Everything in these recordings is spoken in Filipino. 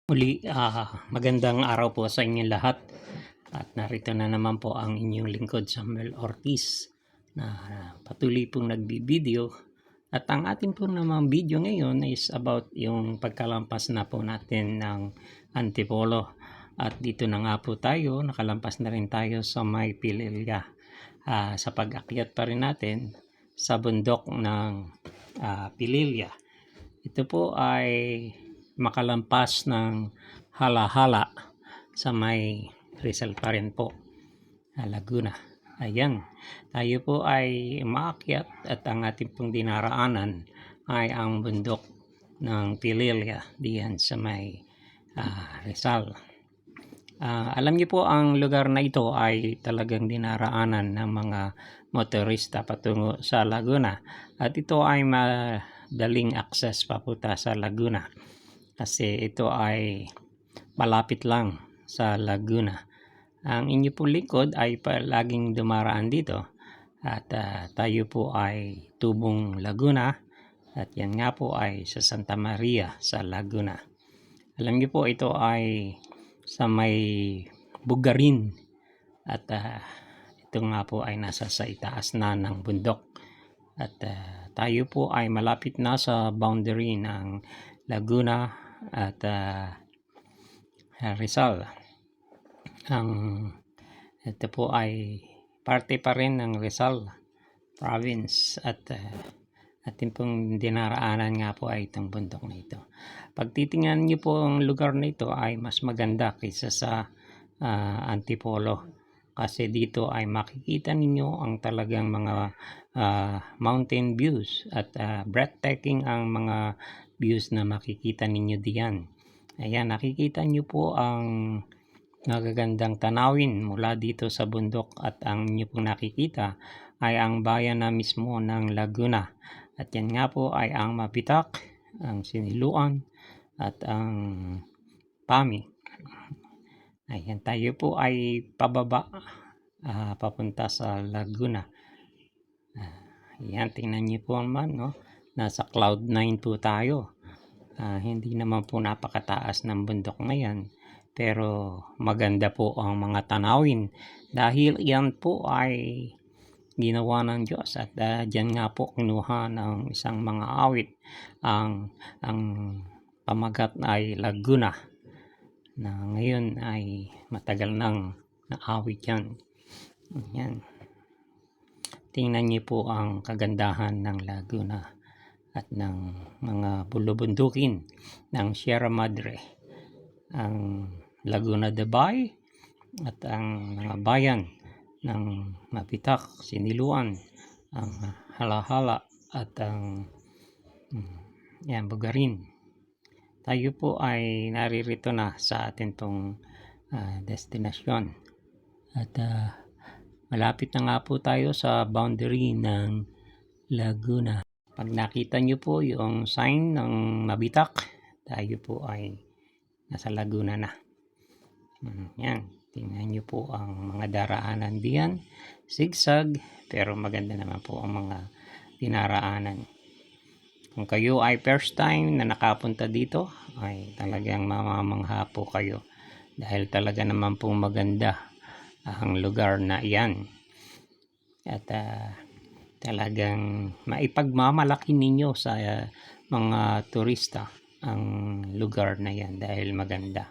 Muli, magandang araw po sa inyong lahat at narito na naman po ang inyong lingkod, Samuel Ortiz, na patuloy pong nagbibideo. At ang ating po namang video ngayon is about yung pagkalampas na po natin ng Antipolo. At dito na nga po tayo, nakalampas na rin tayo sa may Pililya. Sa pag-akyat pa rin natin sa bundok ng Pililya. Ito po ay makalampas ng Hala-Hala sa may Rizal pa rin po, Laguna. Ayan, tayo po ay umaakyat at ang ating pong dinaraanan ay ang bundok ng Pililya diyan sa may Rizal. Alam niyo po, ang lugar na ito ay talagang dinaraanan ng mga motorista patungo sa Laguna at ito ay madaling access papunta sa Laguna kasi ito ay malapit lang sa Laguna. Ang inyo pong lingkod ay palaging dumaraan dito at tayo po ay Tubong Laguna at yan nga po ay sa Santa Maria sa Laguna. Alam niyo po, ito ay sa may Bugarin at ito nga po ay nasa sa itaas na ng bundok at tayo po ay malapit na sa boundary ng Laguna at Rizal. Ito po ay parte pa rin ng Rizal province at ating pong dinaraanan nga po ay itong bundok na ito. Pag titingnan niyo po ang lugar na ito ay mas maganda kaysa sa Antipolo kasi dito ay makikita ninyo ang talagang mga mountain views at breathtaking ang mga views na makikita ninyo diyan. Ayan, nakikita niyo po ang magagandang tanawin mula dito sa bundok at ang inyo pong nakikita ay ang bayan na mismo ng Laguna. At yan nga po ay ang Mabitak, ang Siniluan at ang Pami. Ayan, tayo po ay pababa papunta sa Laguna. Ayan, tingnan niyo po naman, no? Nasa cloud 9 po tayo. Hindi naman po napakataas ng bundok na yan, pero maganda po ang mga tanawin dahil yan po ay ginawa ng Diyos at dyan nga po kinuha ng isang mga awit. Ang pamagat ay Laguna na ngayon ay matagal nang naawit yan. Ayan. Tingnan niyo po ang kagandahan ng Laguna at ng mga bulubundukin ng Sierra Madre, ang Laguna de Bay at ang mga bayan ng Mabitak, Siniluan, ang Hala-Hala at ang Bugarin. Tayo po ay naririto na sa atin pong destinasyon at malapit na nga po tayo sa boundary ng Laguna. Pag nakita nyo po yung sign ng Mabitak, tayo po ay nasa Laguna na. Yan, tingnan nyo po ang mga daraanan diyan, zigzag, pero maganda naman po ang mga dinaraanan. Kung kayo ay first time na nakapunta dito, ay talagang mamamangha po kayo dahil talaga naman po maganda ang lugar na iyan. At talagang maipagmamalaki ninyo sa mga turista ang lugar na yan dahil maganda.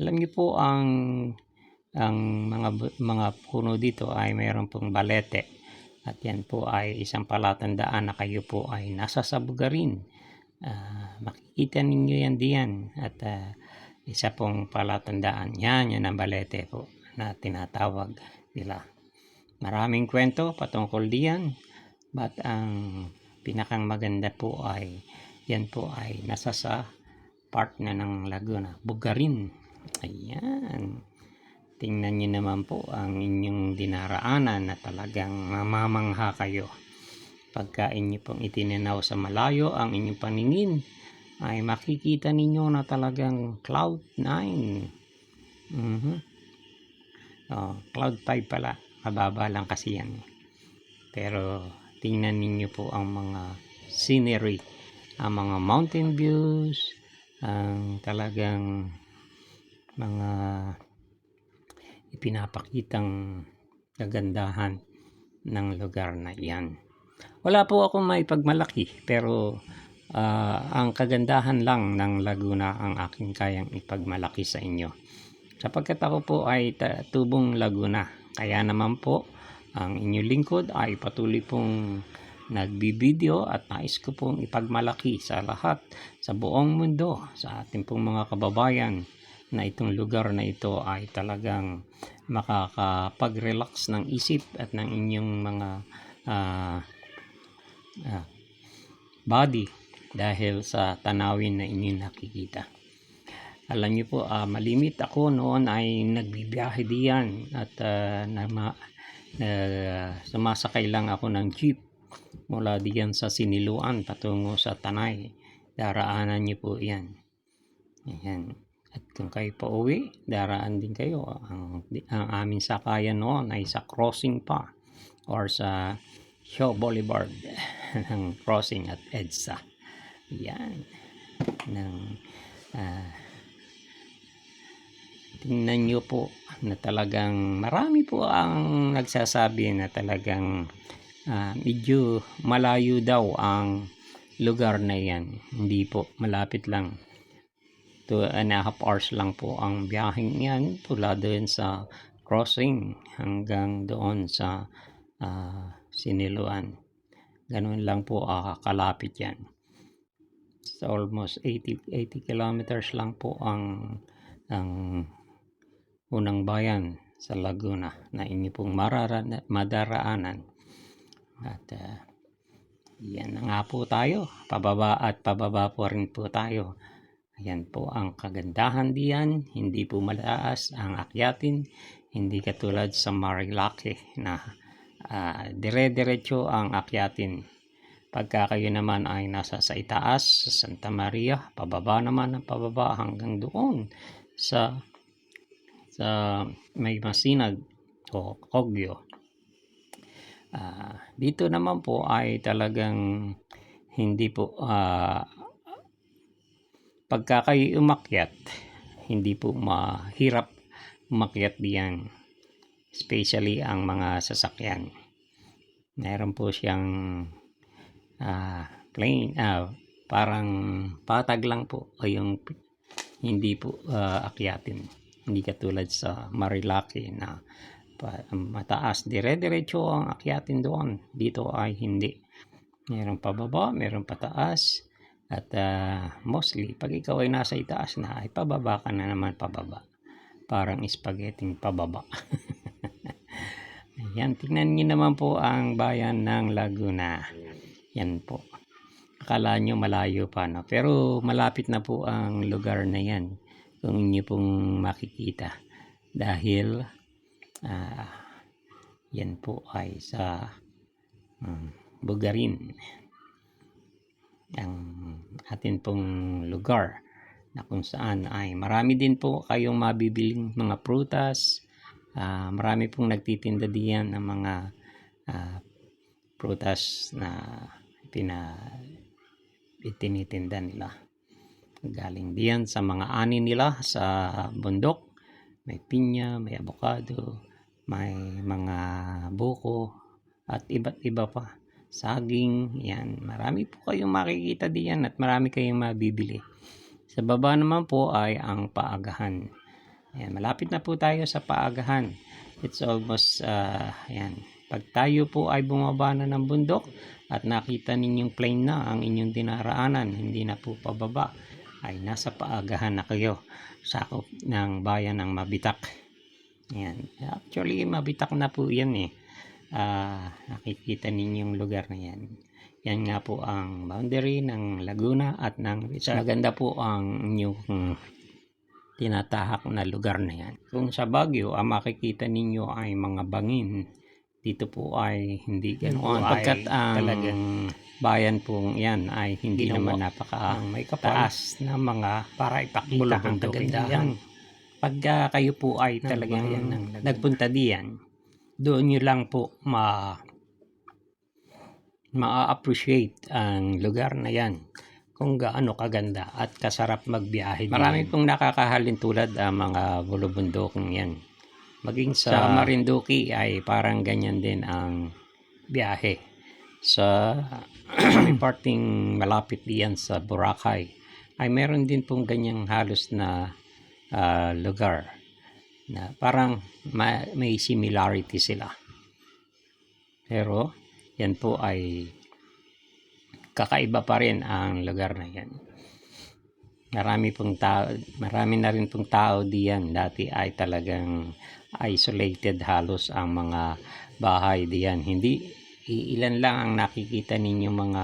Alam niyo po, ang mga puno dito ay mayroon pong balete at yan po ay isang palatandaan na kayo po ay nasa Bugarin. Makikita ninyo yan diyan at isa pong palatandaan yan ang balete po na tinatawag nila. Maraming kwento patungkol diyan, but ang pinakang maganda po ay yan po ay nasa sa part na ng Laguna, Bugarin. Ayan, tingnan nyo naman po ang inyong dinaraanan na talagang mamamangha kayo pagka inyo pong itinanaw sa malayo ang inyong paningin ay makikita ninyo na talagang cloud 9. Cloud 5 pala, mababa lang kasi yan, pero tingnan ninyo po ang mga scenery, ang mga mountain views ang talagang mga ipinapakitang kagandahan ng lugar na iyan. Wala po akong maipagmalaki, pero ang kagandahan lang ng Laguna ang aking kayang ipagmalaki sa inyo. Sapagkat ako po ay tubong Laguna, kaya naman po ang inyong lingkod ay patuloy pong nagbibideo at nais ko pong ipagmalaki sa lahat, sa buong mundo, sa ating pong mga kababayan, na itong lugar na ito ay talagang makakapag-relax ng isip at ng inyong mga body dahil sa tanawin na inyong nakikita. Alam niyo po, malimit ako noon ay nagbibiyahe diyan at sumasakay lang ako ng jeep mula diyan sa Siniluan patungo sa Tanay. Daraanan niyo po yan. Ayan. At kung kayo pa uwi, daraan din kayo. Ang aming sakayan noon ay sa crossing pa or sa Shaw Boulevard ng crossing at EDSA. Yan. Tingnan nyo po na talagang marami po ang nagsasabi na talagang medyo malayo daw ang lugar na yan. Hindi po, malapit lang. 2.5 hours lang po ang biyaheng yan mula doon sa crossing hanggang doon sa Siniluan. Ganun lang po kalapit yan. So almost 80 kilometers lang po ang unang bayan sa Laguna na inyo pong madaraanan. At yan na nga po tayo, pababa at pababa po rin po tayo. Ayan po ang kagandahan diyan, hindi po malaas ang akyatin, hindi katulad sa Marilake na dire-diretso ang akyatin. Pagka kayo naman ay nasa sa itaas, sa Santa Maria, pababa naman ang pababa hanggang doon sa may Masinag o Kogyo. Dito naman po ay talagang hindi po pagka kayo umakyat, hindi po mahirap umakyat diyan, especially ang mga sasakyan. Meron po siyang plain, parang patag lang po o yung hindi po akyatin. Hindi katulad sa Marilake na mataas, dire-diretso ang akyatin doon. Dito ay hindi. Meron pababa, meron pataas. At mostly, pag ikaw ay nasa itaas na, ay pababa ka na naman pababa. Parang spaghetti pababa. Ayan, tingnan niyo naman po ang bayan ng Laguna. Yan po. Akala nyo malayo pa, no? Pero malapit na po ang lugar na yan kung inyo pong makikita. Dahil yan po ay sa Bugarin, ang atin pong lugar na kung saan ay marami din po kayong mabibiling mga prutas. Marami pong nagtitinda diyan ng mga prutas na itinitinda nila. Galing diyan sa mga ani nila sa bundok. May pinya, may avocado, may mga buko at iba't iba pa. Saging, yan. Marami po kayong makikita diyan at marami kayong mabibili. Sa baba naman po ay ang Paagahan. Ayan, malapit na po tayo sa Paagahan. It's almost, yan. Pag tayo po ay bumaba na ng bundok at nakita ninyong plain na ang inyong dinaraanan, hindi na po pababa, ay nasa Paagahan na kayo. Sakop ng bayan ng Mabitak. Ayan. Actually, Mabitak na po yan eh. Nakikita ninyong lugar na yan. Yan nga po ang boundary ng Laguna at ng Rizal. Maganda po ang inyong tinatahak na lugar na yan. Kung sa Baguio, ang makikita ninyo ay mga bangin. Dito po ay hindi ganoon. Pagkat ang talagang bayan pong yan ay hindi naman may taas na mga para ipakita ang kagandahan. Pagka kayo po ay talagang nagpunta diyan, doon nyo lang po ma-appreciate ang lugar na yan kung gaano kaganda at kasarap magbiyahe. Marami pong nakakahalin tulad ang mga bulubundokong yan. Maging sa Marinduque ay parang ganyan din ang biyahe. Sa parting malapit diyan sa Boracay ay meron din pong ganyang halos na lugar na parang may similarity sila. Pero yan po ay kakaiba pa rin ang lugar na yan. Marami na rin pong tao diyan. Dati ay talagang isolated halos ang mga bahay diyan. Hindi ilan lang ang nakikita ninyong mga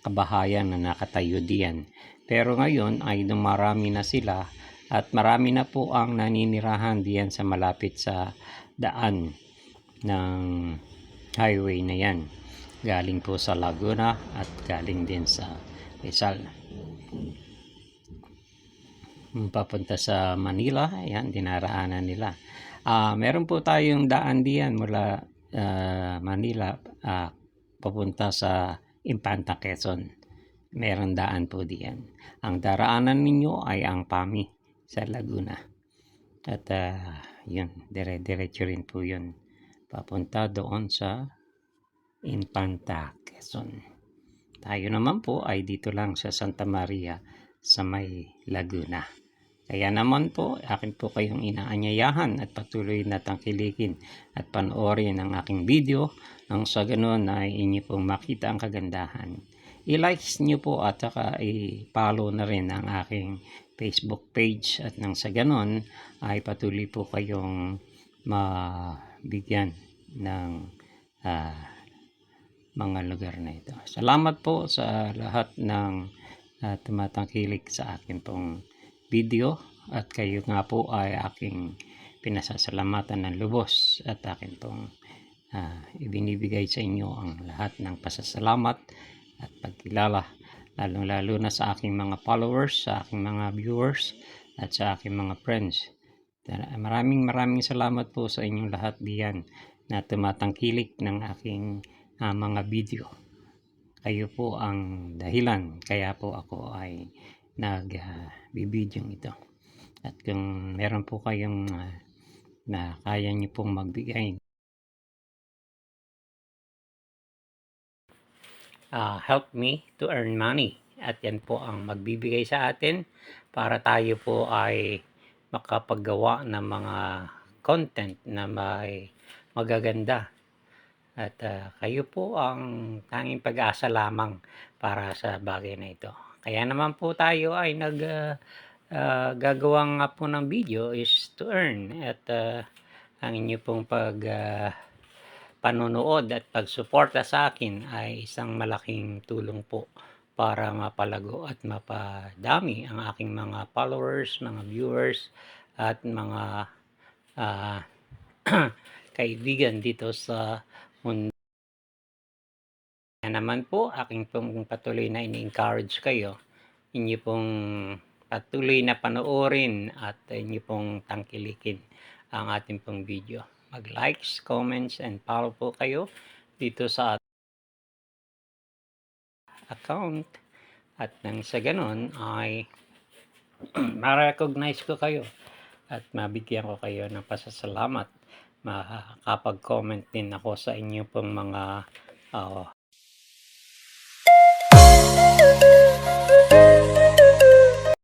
kabahayan na nakatayo diyan. Pero ngayon ay dumarami na sila at marami na po ang naninirahan diyan sa malapit sa daan ng highway na yan. Galing po sa Laguna at galing din sa Rizal. Papunta sa Manila, ayan, dinaraanan nila. Meron po tayong daan diyan mula Manila papunta sa Infanta, Quezon. Meron daan po diyan. Ang daraanan ninyo ay ang PAMI sa Laguna. At yun, dire-diretso rin po yun. Papunta doon sa Infanta, Quezon. Tayo naman po ay dito lang sa Santa Maria sa may Laguna. Kaya naman po, akin po kayong inaanyayahan at patuloy na tangkilikin at panoorin ang aking video nang sa ganoon ay inyo pong makita ang kagandahan. I-likes nyo po at saka i-follow na rin ang aking Facebook page at nang sa ganoon ay patuloy po kayong mabigyan ng mga lugar na ito. Salamat po sa lahat ng tumatangkilik sa akin pong video at kayo nga po ay aking pinasasalamatan ng lubos at akin pong ibinibigay sa inyo ang lahat ng pasasalamat at pagkilala, lalong-lalo na sa aking mga followers, sa aking mga viewers at sa aking mga friends. Maraming salamat po sa inyong lahat diyan na tumatangkilik ng aking mga video. Kayo po ang dahilan kaya po ako ay nagbibideo ito. At kung meron po kayong na kaya niyo pong magbigay, help me to earn money. At yan po ang magbibigay sa atin para tayo po ay makapaggawa ng mga content na may magaganda. At kayo po ang tanging pag-asa lamang para sa bagay na ito. Kaya naman po tayo ay gagawa nga po ng video is to earn. At ang inyo pong panonood at pagsuporta sa akin ay isang malaking tulong po para mapalago at mapadami ang aking mga followers, mga viewers at mga kaibigan dito sa mundo. Kaya naman po, aking pong patuloy na ini-encourage kayo, inyo pong patuloy na panoorin at inyo pong tangkilikin ang ating pong video. Mag-likes, comments, and follow po kayo dito sa account. At nang sa ganon ay ma-recognize ko kayo at mabigyan ko kayo ng pasasalamat. Makakapag-comment din ako sa inyo pong mga